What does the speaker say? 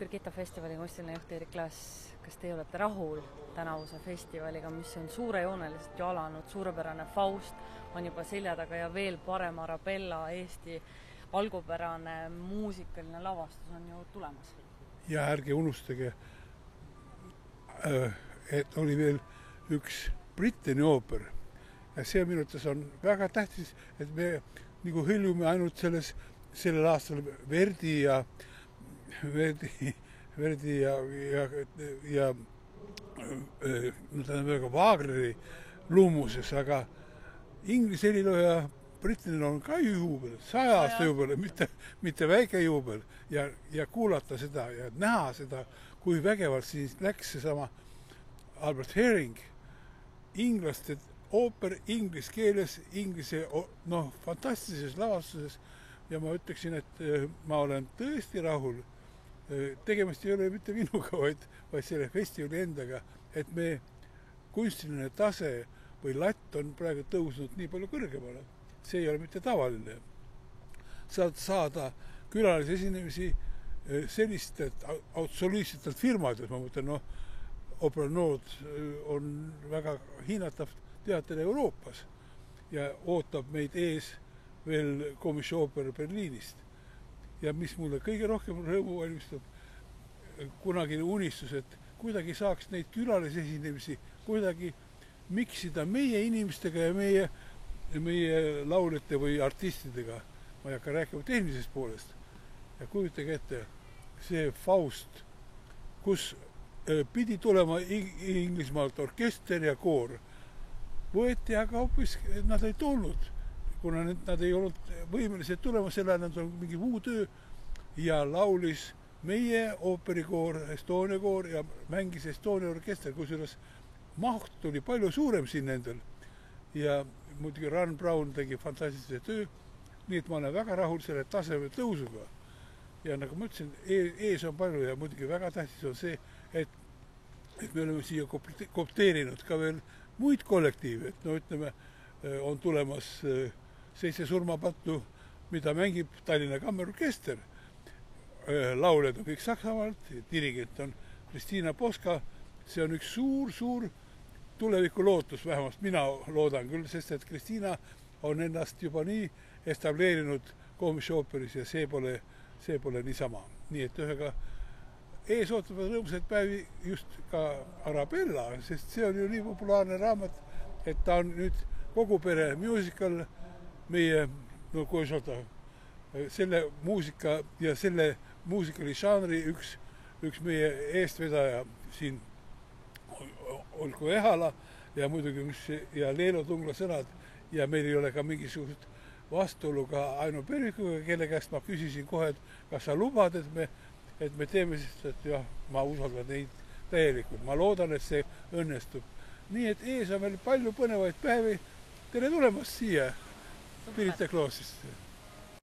Birgitta festivali kunstiline juht Erik Klaas, kas te olete rahul tänavuse festivaliga, mis on suurejooneliselt ju alanud, suurepärane Faust on juba selja taga ja veel parem Arabella, Eesti algupärane muusikaline lavastus on ju tulemas? Ja ärge unustage, et oli veel üks Britteni ooper ja see minutas on väga tähtis, et me nagu hõljume ainult sellel aastal Verdi ja Wagneri luumuses, aga inglise helilooja Britanil on ka juubel, 100 aasta juubel, mitte väike juubel ja kuulata seda ja näha seda, kui vägevalt siis läks seesama Albert Herring, inglaste ooper inglise keeles, inglise fantastilises lavastuses ja ma ütleksin, et ma olen tõesti rahul. Tegemist ei ole mitte minuga, vaid selle festivali endaga, et me kunstiline tase või latt on praegu tõusnud nii palju kõrgemale. See ei ole mitte tavaline. Saada külalisi esinemisi sellistelt absoluutsetelt firmadelt, ma mõtlen, Opera Nord on väga hinnatav teater Euroopas ja ootab meid ees veel Komisjooper Berliinist. Ja mis mulle kõige rohkem rõõmu valmistab, kunagine unistus, et kuidagi saaks neid külalisesinemisi kuidagi miksida meie inimestega ja meie lauljate või artistidega. Ma ei hakka rääkima tehnilisest poolest. Ja kujutage ette, see Faust, kus pidi tulema Inglismaalt orkester ja koor, võeti aga hoopis, nad ei tulnud, kuna nad ei olnud võimelised tulema, selle nad on mingi muu töö ja laulis meie ooperikoor, Estonia koor ja mängis Estonia orkester, kusjuures maht tuli palju suurem siin nendel ja muidugi Ron Brown tegi fantastilise töö, nii et ma olen väga rahul selle taseme tõusuga ja nagu ma ütlesin, ees on palju ja muidugi väga tähtis on see, et me oleme siia kopteerinud ka veel muid kollektiive, et ütleme, on tulemas 7 surmapattu, mida mängib Tallinna Kammerorkester. Lauljad on kõik Saksamaalt, dirigent on Kristiina Poska, see on üks suur tuleviku lootus, vähemalt mina loodan küll, sest et Kristiina on ennast juba nii estableerinud Komisjooperis ja see pole niisama. Nii et ühega ees ootavad rõõmsaid päevi just ka Arabella, sest see on ju nii populaarne raamat, et ta on nüüd kogu pere musical, meie, selle muusika ja selle muusikali žanri üks meie eestvedaja siin Olgu Ehala ja muidugi ja Leelo Tungla sõnad ja meil ei ole ka mingisugust vastuolu ka Aino Pervikuga, kelle käest ma küsisin kohe, et kas sa lubad, et me teeme sest, et jah, ma usaldan neid täielikult. Ma loodan, et see õnnestub. Nii et ees on veel palju põnevaid päevi. Tere tulemast siia Pirita kloosisse.